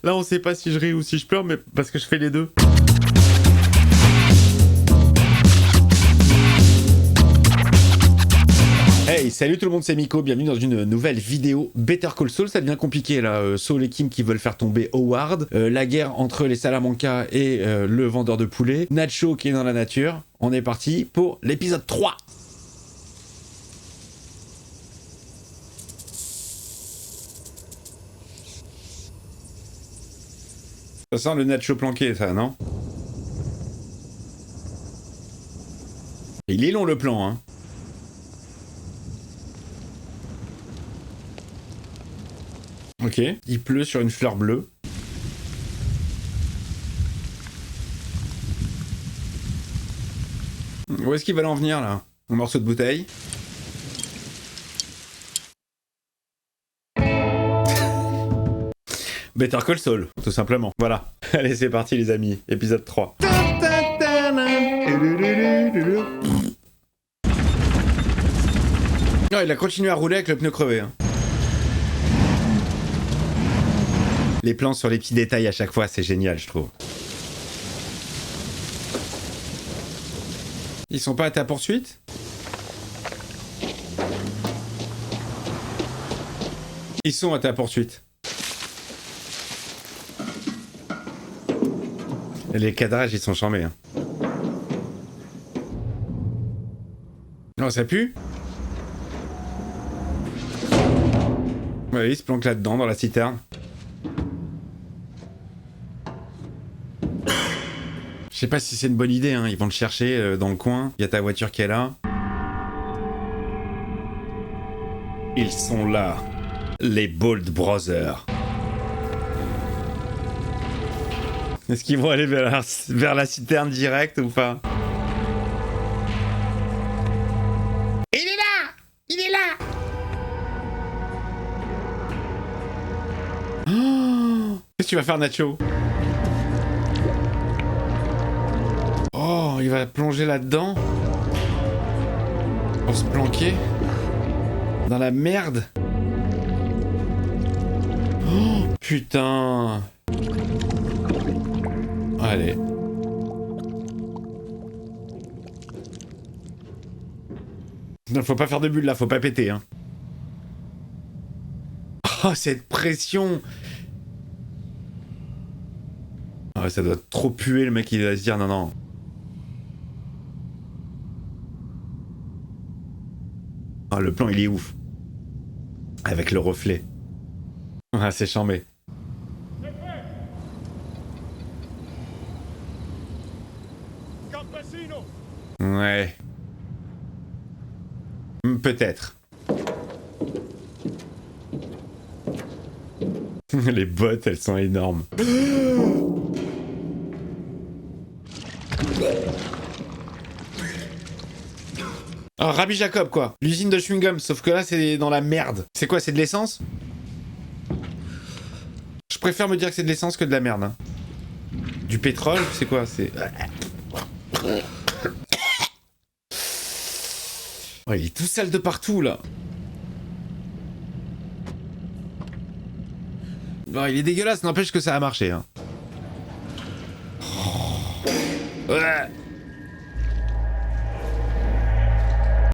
Là, on sait pas si je ris ou si je pleure, mais parce que je fais les deux. Hey, salut tout le monde, c'est Miko, bienvenue dans une nouvelle vidéo Better Call Saul. Ça devient compliqué là, Saul et Kim qui veulent faire tomber Howard, la guerre entre les Salamanca et le vendeur de poulet, Nacho qui est dans la nature. On est parti pour l'épisode 3. Ça sent le Nacho planqué, ça, non? Il est long le plan, hein. Ok, il pleut sur une fleur bleue. Où est-ce qu'ils veulent en venir là? Un morceau de bouteille. Better Call Saul, tout simplement. Voilà. Allez, c'est parti les amis, épisode 3. Oh, il a continué à rouler avec le pneu crevé. Hein. Les plans sur les petits détails à chaque fois, c'est génial, je trouve. Ils sont pas à ta poursuite? Ils sont à ta poursuite. Et les cadrages, ils sont charmés. Hein. Non, ça pue? Ouais, ils se planquent là-dedans, dans la citerne. Je sais pas si c'est une bonne idée, hein. Ils vont le chercher dans le coin. Il y a ta voiture qui est là. Ils sont là. Les Bold Brothers. Est-ce qu'ils vont aller vers la citerne directe ou pas? Il est là! Il est là! Oh, qu'est-ce que tu vas faire, Nacho? Oh, il va plonger là-dedans pour se planquer dans la merde. Oh, putain. Allez. Non, faut pas faire de bulles là, faut pas péter. Hein. Oh, cette pression. Ah, ça doit trop puer, le mec il va se dire non, non. Ah, le plan il est ouf. Avec le reflet. Ah, c'est chambé. Ouais. Peut-être. Les bottes, elles sont énormes. Oh, Rabbi Jacob, quoi. L'usine de chewing-gum, sauf que là, c'est dans la merde. C'est quoi, c'est de l'essence? Je préfère me dire que c'est de l'essence que de la merde. Hein. Du pétrole, c'est quoi? C'est... Oh, il est tout sale de partout, là. Oh, il est dégueulasse, n'empêche que ça a marché. Hein.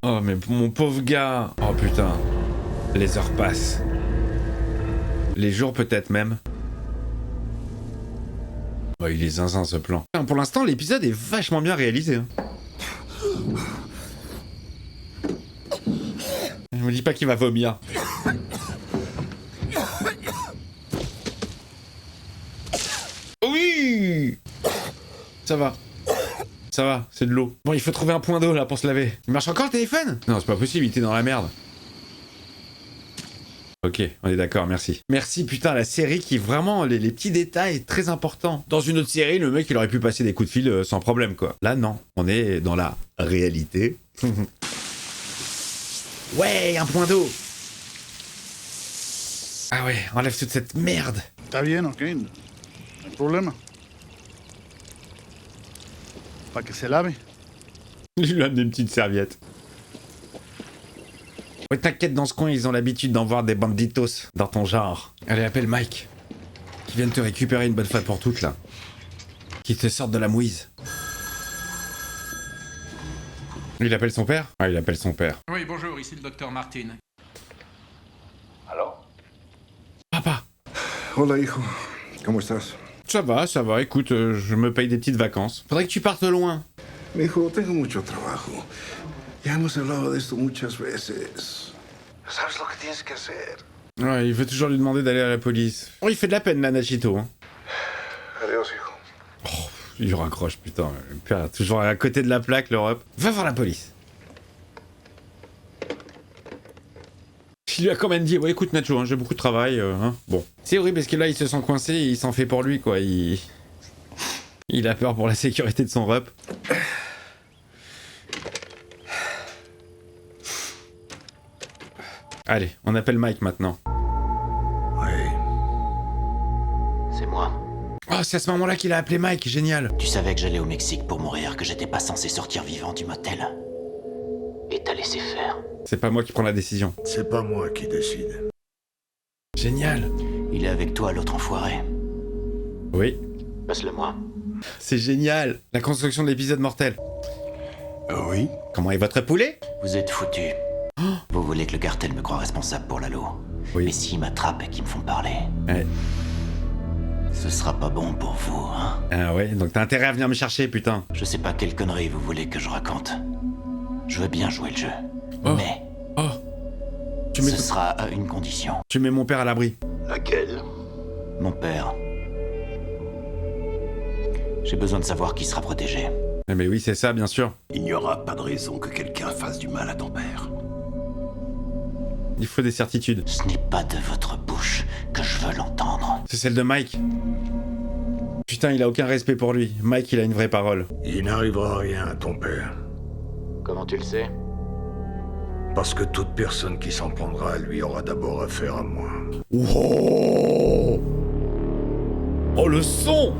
Oh, mais mon pauvre gars. Oh, putain. Les heures passent. Les jours, peut-être même. Oh, il est zinzin, ce plan. Pour l'instant, l'épisode est vachement bien réalisé. Hein. Je me dis pas qu'il va vomir. Oui. Ça va. Ça va, c'est de l'eau. Bon, il faut trouver un point d'eau là pour se laver. Il marche encore le téléphone? Non, c'est pas possible, il était dans la merde. Ok, on est d'accord, merci. Merci, putain, la série qui vraiment, les petits détails très importants. Dans une autre série, le mec, il aurait pu passer des coups de fil sans problème, quoi. Là, non, on est dans la réalité. Ouais, un point d'eau. Ah ouais, enlève toute cette merde. Está bien, ok. No hay problema. Para que se lave. Je lui amène une petite serviette. Ouais, t'inquiète, dans ce coin, ils ont l'habitude d'en voir des banditos dans ton genre. Allez, appelle Mike. Qui viennent te récupérer une bonne fois pour toutes, là. Qui te sortent de la mouise. Il appelle son père? Ah, il appelle son père. Oui, bonjour, ici le docteur Martin. ¿Aló? Papa! Hola, hijo. ¿Cómo estás? Ça va, écoute, je me paye des petites vacances. Faudrait que tu partes loin. Mijo, tengo mucho trabajo. Ya hemos hablado de esto muchas veces. ¿Sabes lo que tienes que hacer? Ouais, il veut toujours lui demander d'aller à la police. Oh, il fait de la peine, là, Nachito. Hein. Adiós, hijo. Il raccroche, putain. Le père, toujours à côté de la plaque, l'Europe. Va voir la police. Il lui a quand même dit, ouais, écoute, Nacho, hein, j'ai beaucoup de travail, hein. Bon. C'est horrible parce que là, il se sent coincé et il s'en fait pour lui, quoi. Il a peur pour la sécurité de son rep. Allez, on appelle Mike maintenant. Oui. C'est moi. Oh, c'est à ce moment-là qu'il a appelé Mike, génial. Tu savais que j'allais au Mexique pour mourir, que j'étais pas censé sortir vivant du motel. Et t'as laissé faire. C'est pas moi qui prends la décision. C'est pas moi qui décide. Génial. Il est avec toi, l'autre enfoiré. Oui, Passe-le-moi. c'est génial. La construction de l'épisode mortel. Oui? Comment est votre poulet? Vous êtes foutus. Vous voulez que le cartel me croie responsable pour l'Halo. Oui. Mais s'ils m'attrapent et qu'ils me font parler, Ouais. ce sera pas bon pour vous, hein. Ah ouais, donc t'as intérêt à venir me chercher, putain. Je sais pas quelle connerie vous voulez que je raconte. Je veux bien jouer le jeu. Oh. Mais Oh. Tu mets, ce sera à une condition. tu mets mon père à l'abri. Laquelle? Mon père. J'ai besoin de savoir qui sera protégé. Eh mais oui, c'est ça, bien sûr. Il n'y aura pas de raison que quelqu'un fasse du mal à ton père. Il faut des certitudes. Ce n'est pas de votre bouche que je veux l'entendre. C'est celle de Mike. Putain, il a aucun respect pour lui. Mike, il a une vraie parole. Il n'arrivera rien à ton père. Comment tu le sais? Parce que toute personne qui s'en prendra à lui aura d'abord affaire à moi. Wow. Oh, le son!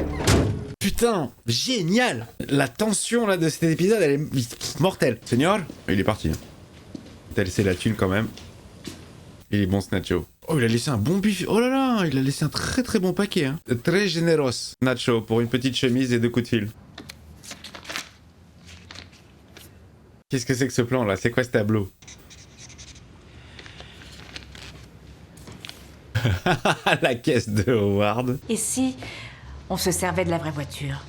Putain, génial! La tension là de cet épisode, elle est mortelle. Seigneur, il est parti. T'as laissé la thune quand même. Il est bon ce Nacho. Oh, il a laissé un bon buffet. Oh là là, il a laissé un très très bon paquet. Hein. Très généros, Nacho, pour une petite chemise et 2 coups de fil. Qu'est-ce que c'est que ce plan là? C'est quoi ce tableau? La caisse de Howard. Et si on se servait de la vraie voiture?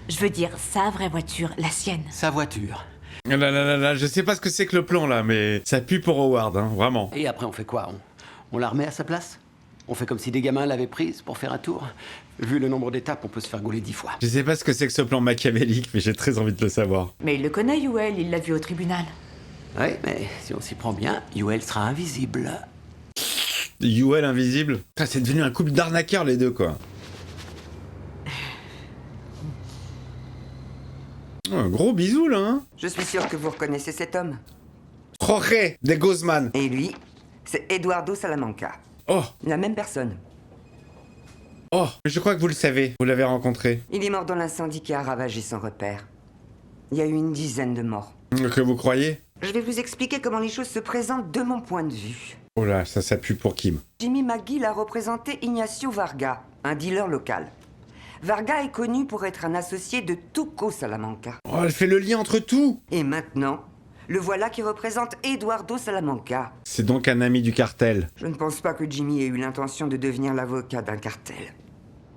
Je veux dire, sa vraie voiture, la sienne. Sa voiture. Là, là, là, là, je sais pas ce que c'est que le plan là, mais ça pue pour Howard, hein, vraiment. Et après, on fait quoi? On la remet à sa place? On fait comme si des gamins l'avaient prise pour faire un tour? Vu le nombre d'étapes, on peut se faire gauler 10 fois. Je sais pas ce que c'est que ce plan machiavélique, mais j'ai très envie de le savoir. Mais il le connaît, Yuel, il l'a vu au tribunal. Ouais, mais si on s'y prend bien, Yuel sera invisible. Yuel invisible. Putain, c'est devenu un couple d'arnaqueurs les deux, quoi. Oh, un gros bisou là, hein. Je suis sûr que vous reconnaissez cet homme. Jorge de Guzman. Et lui, c'est Eduardo Salamanca. Oh, La même personne. oh, je crois que vous le savez. Vous l'avez rencontré. Il est mort dans l'incendie qui a ravagé son repère. Il y a eu une dizaine de morts. Que vous croyez? Je vais vous expliquer comment les choses se présentent de mon point de vue. Oh là, ça pue pour Kim. Jimmy McGill a représenté Ignacio Varga, un dealer local. Varga est connu pour être un associé de Tuco Salamanca. Oh, elle fait le lien entre tout. Et maintenant, le voilà qui représente Eduardo Salamanca. C'est donc un ami du cartel. Je ne pense pas que Jimmy ait eu l'intention de devenir l'avocat d'un cartel.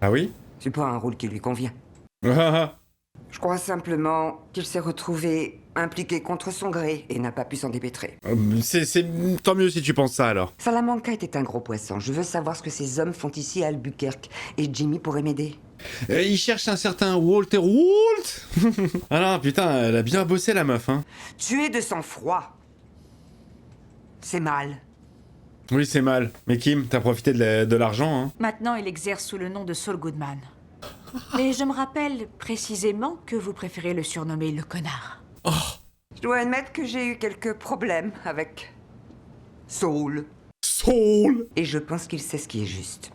Ah oui? C'est pas un rôle qui lui convient. Ah, Je crois simplement qu'il s'est retrouvé impliqué contre son gré et n'a pas pu s'en dépêtrer. c'est tant mieux si tu penses ça alors. Salamanca était un gros poisson. Je veux savoir ce que ces hommes font ici à Albuquerque. Et Jimmy pourrait m'aider. Il cherche un certain Walter Walt. Ah non, putain, elle a bien bossé la meuf, hein. Tuer de sang-froid. C'est mal. Oui, c'est mal. Mais Kim, t'as profité de l'argent, hein. Maintenant, il exerce sous le nom de Saul Goodman. Mais je me rappelle précisément que vous préférez le surnommer le connard. Je dois admettre que j'ai eu quelques problèmes avec Saul. Soul. Et je pense qu'il sait ce qui est juste.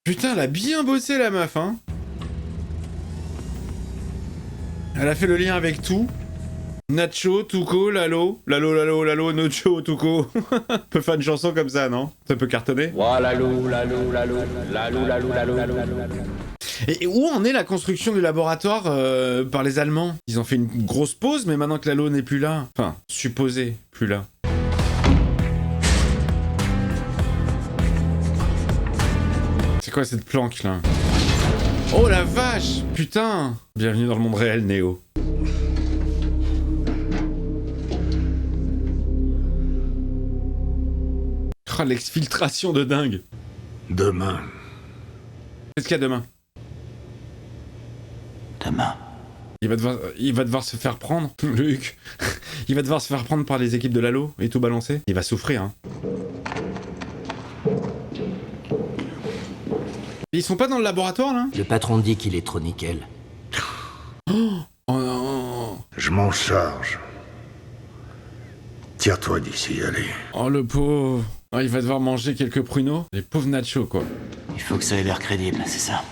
Putain, elle a bien bossé la meuf, hein. Elle a fait le lien avec tout. Nacho, Tuco, Lalo, Nacho, Tuco. On peut faire une chanson comme ça, non? Ça peut cartonner. Et où en est la construction du laboratoire par les Allemands? Ils ont fait une grosse pause, mais maintenant que Lalo n'est plus là, enfin, supposé plus là. C'est quoi cette planque là? Oh la vache! Putain! Bienvenue dans le monde réel, Néo. Oh, l'exfiltration de dingue. Demain. Qu'est-ce qu'il y a demain? Demain. Il va devoir se faire prendre, Luc. Il va devoir se faire prendre par les équipes de Lalo et tout balancer. Il va souffrir, hein. Ils sont pas dans le laboratoire, là? Le patron dit qu'il est trop nickel. Oh non. Je m'en charge. Tire-toi d'ici, allez. Oh le pauvre. Oh, il va devoir manger quelques pruneaux. Les pauvres nachos, quoi. Il faut que ça ait l'air crédible, c'est ça.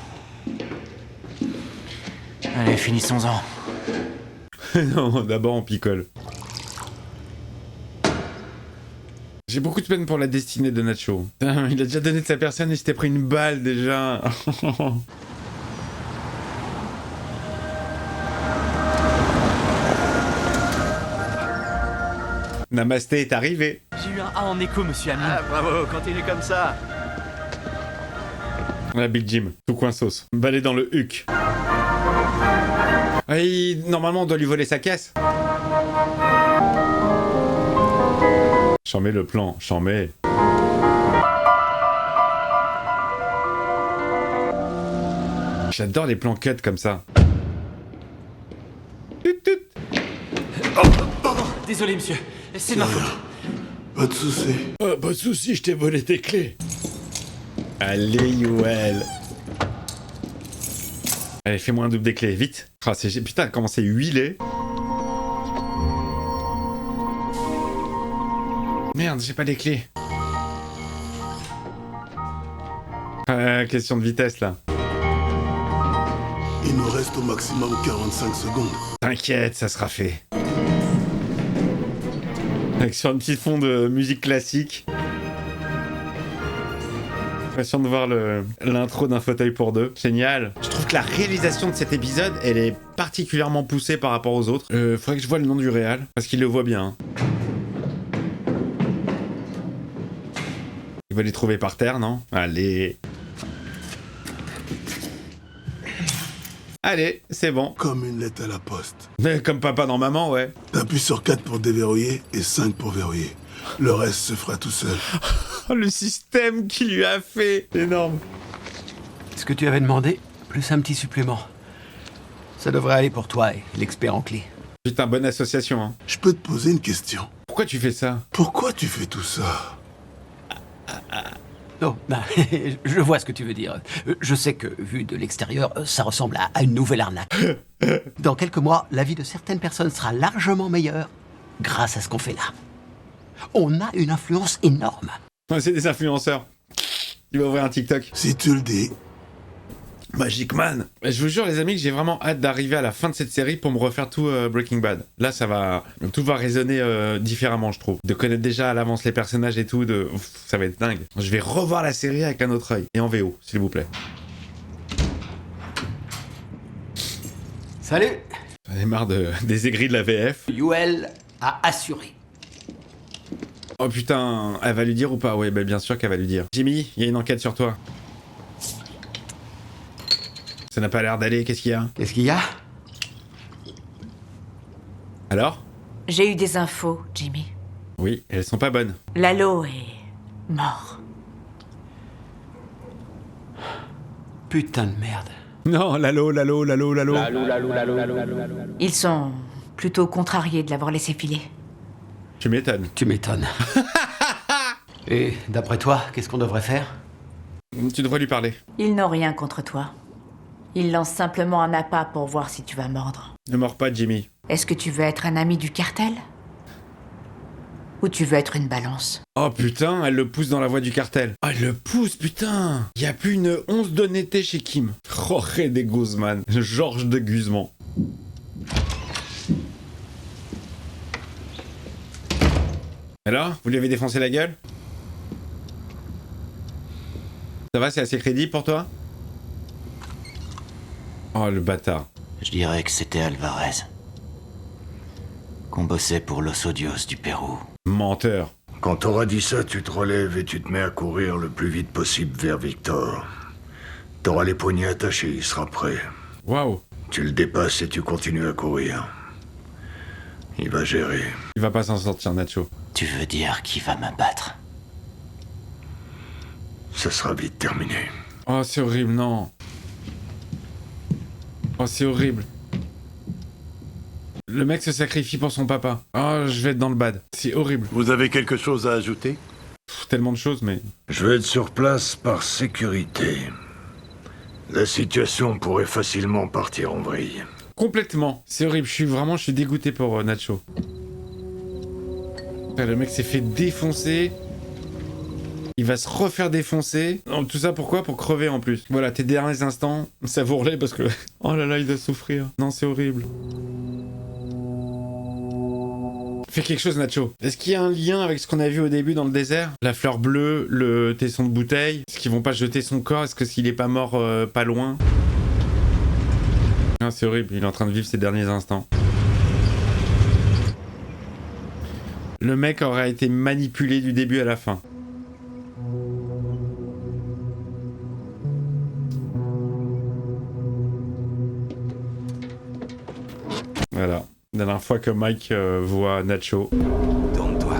Allez, finissons-en. Non, d'abord on picole. J'ai beaucoup de peine pour la destinée de Nacho. Putain, il a déjà donné de sa personne et s'était pris une balle déjà. Namasté est arrivé. J'ai eu un A en écho, monsieur Ami. Ah, bravo, continue comme ça. La Big Jim, tout coin sauce. Balai dans le huc. Ah, normalement, on doit lui voler sa caisse. J'en mets le plan, j'en mets. J'adore les plans cut comme ça. Tut, tut. Pardon, désolé, monsieur. C'est de ma faute. Pas de soucis. Oh, pas de soucis, je t'ai volé tes clés. Allez, Yoel. Allez, fais-moi un double des clés, vite. Ah, putain, comment c'est huilé. Merde, j'ai pas les clés. Question de vitesse, là. Il nous reste au maximum 45 secondes. T'inquiète, ça sera fait. Avec sur un petit fond de musique classique. L'impression de voir l'intro d'un fauteuil pour deux. Génial. Je trouve que la réalisation de cet épisode, elle est particulièrement poussée par rapport aux autres. Faudrait que je voie le nom du réal, parce qu'il le voit bien. Hein. Il va les trouver par terre, non? Allez. Allez, c'est bon. Comme une lettre à la poste. Mais comme papa dans maman, ouais. T'appuies sur 4 pour déverrouiller et 5 pour verrouiller. Le reste se fera tout seul. Oh, le système qu'il lui a fait. Énorme. Ce que tu avais demandé, plus un petit supplément. Ça devrait aller pour toi et l'expert en clé. Putain, bonne association, hein. Je peux te poser une question? Pourquoi tu fais ça? Pourquoi tu fais tout ça? Non, je vois ce que tu veux dire. Je sais que, vu de l'extérieur, ça ressemble à une nouvelle arnaque. Dans quelques mois, la vie de certaines personnes sera largement meilleure grâce à ce qu'on fait là. On a une influence énorme. Ouais, c'est des influenceurs. Il va ouvrir un TikTok. Si tu le dis. Magic Man. Je vous jure, les amis, que j'ai vraiment hâte d'arriver à la fin de cette série pour me refaire tout Breaking Bad. Là, tout va résonner différemment, je trouve. De connaître déjà à l'avance les personnages et tout, ça va être dingue. Je vais revoir la série avec un autre œil. Et en VO, s'il vous plaît. Salut. J'en ai marre des aigris de la VF. Yoel a assuré. Oh putain, elle va lui dire ou pas? Ouais, bah bien sûr qu'elle va lui dire. Jimmy, il y a une enquête sur toi. Ça n'a pas l'air d'aller, qu'est-ce qu'il y a? Qu'est-ce qu'il y a? Alors? J'ai eu des infos, Jimmy. Oui, elles sont pas bonnes. Lalo est mort. Putain de merde. Non, Lalo. Ils sont plutôt contrariés de l'avoir laissé filer. Tu m'étonnes. Tu m'étonnes. Et d'après toi, qu'est-ce qu'on devrait faire? Tu devrais lui parler. Ils n'ont rien contre toi. Ils lancent simplement un appât pour voir si tu vas mordre. Ne mords pas, Jimmy. Est-ce que tu veux être un ami du cartel? Ou tu veux être une balance? Oh putain, elle le pousse dans la voie du cartel. Oh, elle le pousse, putain. Y a plus une once d'honnêteté chez Kim. Jorge de Guzman. Georges de Guzman. Alors, vous lui avez défoncé la gueule? Ça va, c'est assez crédible pour toi? Oh, le bâtard. Je dirais que c'était Alvarez. Qu'on bossait pour Los Odios du Pérou. Menteur. Quand t'auras dit ça, tu te relèves et tu te mets à courir le plus vite possible vers Victor. T'auras les poignets attachés, il sera prêt. Waouh. Tu le dépasses et tu continues à courir. Il va gérer. Il va pas s'en sortir, Nacho. Tu veux dire qu'il va me battre? Ça sera vite terminé. Oh, c'est horrible, non. Oh, c'est horrible. Le mec se sacrifie pour son papa. Oh, je vais être dans le bad. C'est horrible. Vous avez quelque chose à ajouter? Tellement de choses, mais... Je vais être sur place par sécurité. La situation pourrait facilement partir en vrille. Complètement. C'est horrible. Je suis dégoûté pour Nacho. Le mec s'est fait défoncer. Il va se refaire défoncer. Non, tout ça pourquoi? Pour crever en plus. Voilà, tes derniers instants, savoure-les parce que... Oh là là, il doit souffrir. Non, c'est horrible. Fais quelque chose, Nacho. Est-ce qu'il y a un lien avec ce qu'on a vu au début dans le désert? La fleur bleue, le tesson de bouteille. Est-ce qu'ils vont pas jeter son corps? Est-ce qu'il est pas mort pas loin? Ah, c'est horrible, il est en train de vivre ses derniers instants. Le mec aurait été manipulé du début à la fin. Voilà. La dernière fois que Mike voit Nacho. Tourne-toi.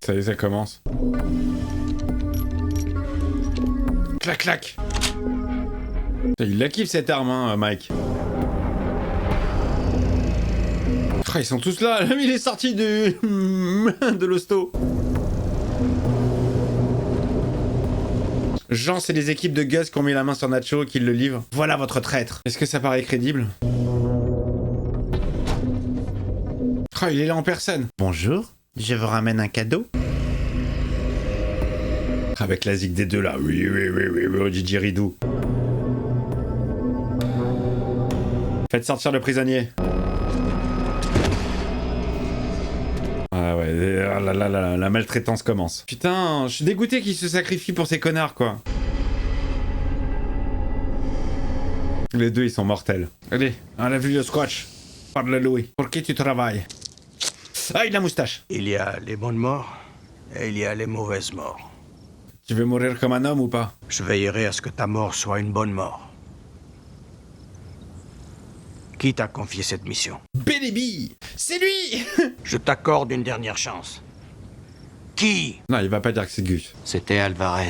Ça y est, ça commence. Clac, clac. Il la kiffe cette arme, hein, Mike. Oh, ils sont tous là. Il est sorti de l'hosto. Jean, c'est les équipes de Gus qui ont mis la main sur Nacho et qui le livrent. Voilà votre traître. Est-ce que ça paraît crédible? Oh, il est là en personne. Bonjour, je vous ramène un cadeau. Avec la zig des deux là. Oui, didgeridoo. Faites sortir le prisonnier. Ah ouais, la maltraitance commence. Putain, je suis dégoûté qu'il se sacrifie pour ces connards, quoi. Les deux, ils sont mortels. Allez, on a vu le squash. Parle-lui. Pour qui tu travailles? Ah, il a la moustache. Il y a les bonnes morts et il y a les mauvaises morts. Tu veux mourir comme un homme ou pas? Je veillerai à ce que ta mort soit une bonne mort. Qui t'a confié cette mission? Bénébi! C'est lui! Je t'accorde une dernière chance. Qui? Non, il va pas dire que c'est Gus. C'était Alvarez.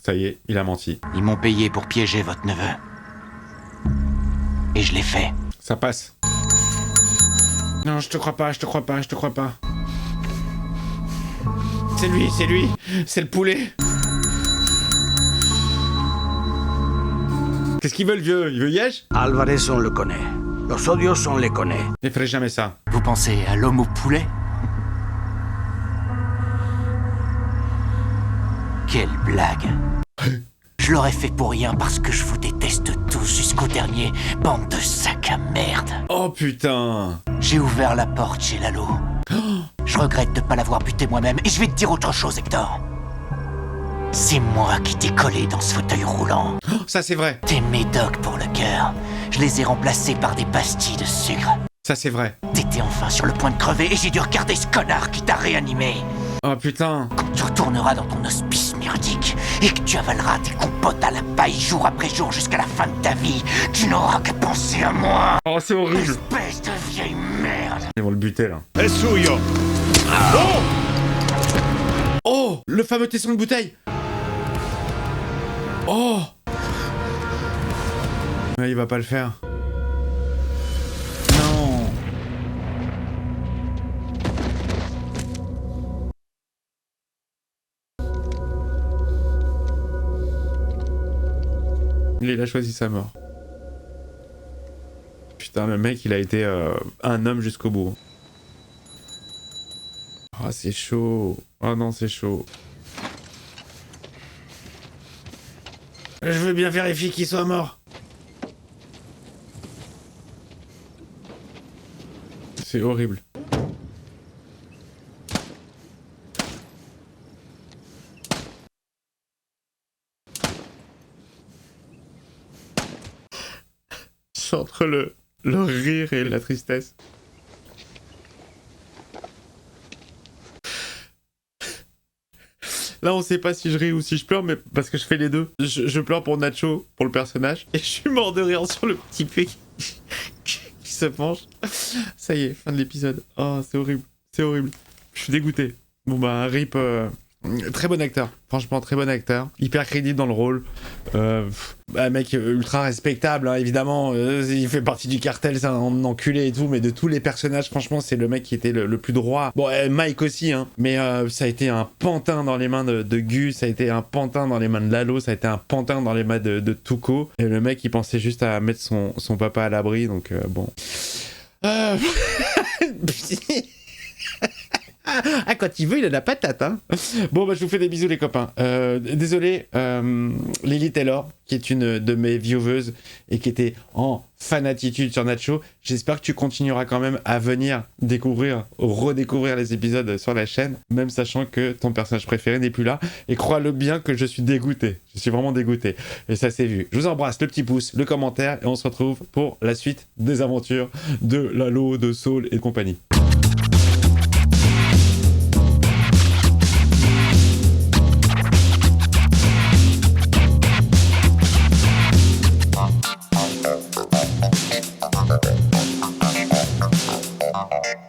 Ça y est, il a menti. Ils m'ont payé pour piéger votre neveu. Et je l'ai fait. Ça passe. Non, je te crois pas. C'est lui. C'est le poulet. Qu'est-ce qu'il veut, le vieux? Il veut Yesh? Alvarez, on le connaît. Los Odios, on les connaît. Il ferait jamais ça. Vous pensez à l'homme au poulet? Quelle blague. Je l'aurais fait pour rien parce que je vous déteste tous jusqu'au dernier, bande de sacs à merde. Oh putain. J'ai ouvert la porte chez Lalo. Je regrette de pas l'avoir buté moi-même et je vais te dire autre chose, Hector. C'est moi qui t'ai collé dans ce fauteuil roulant. Oh, ça c'est vrai. Tes médocs pour le cœur, je les ai remplacés par des pastilles de sucre. Ça c'est vrai. T'étais enfin sur le point de crever et j'ai dû regarder ce connard qui t'a réanimé. Oh putain. Quand tu retourneras dans ton hospice myrdique et que tu avaleras tes compotes à la paille jour après jour jusqu'à la fin de ta vie, tu n'auras qu'à penser à moi. Oh, c'est horrible. Espèce de vieille merde. Ils vont le buter là. Es suyo. Oh, le fameux tesson de bouteille. Oh. Mais il va pas le faire. Non. Il a choisi sa mort. Putain, le mec, il a été un homme jusqu'au bout. Ah, c'est chaud. Oh non, c'est chaud. Je veux bien vérifier qu'il soit mort. C'est horrible. C'est entre le rire et la tristesse. Là, on sait pas si je ris ou si je pleure, mais parce que je fais les deux. Je pleure pour Nacho, pour le personnage, et je suis mort de rire sur le petit pied qui se penche. Ça y est, fin de l'épisode. Oh, c'est horrible. C'est horrible. Je suis dégoûté. Bon bah, RIP... Très bon acteur, franchement très bon acteur, hyper crédible dans le rôle, mec ultra respectable, hein, évidemment, il fait partie du cartel, c'est un enculé et tout, mais de tous les personnages, franchement c'est le mec qui était le plus droit. Bon, Mike aussi, hein, mais ça a été un pantin dans les mains de Gus, ça a été un pantin dans les mains de Lalo, ça a été un pantin dans les mains de Tuco, et le mec il pensait juste à mettre son papa à l'abri, donc bon... Ah, quand il veut, il a la patate, hein. Bon, bah, je vous fais des bisous, les copains. Désolé, Lily Taylor, qui est une de mes vieweuses et qui était en fanatitude sur Nacho. J'espère que tu continueras quand même à venir redécouvrir les épisodes sur la chaîne, même sachant que ton personnage préféré n'est plus là. Et crois-le bien que je suis dégoûté. Je suis vraiment dégoûté. Et ça s'est vu. Je vous embrasse, le petit pouce, le commentaire, et on se retrouve pour la suite des aventures de Lalo, de Saul et compagnie. Okay.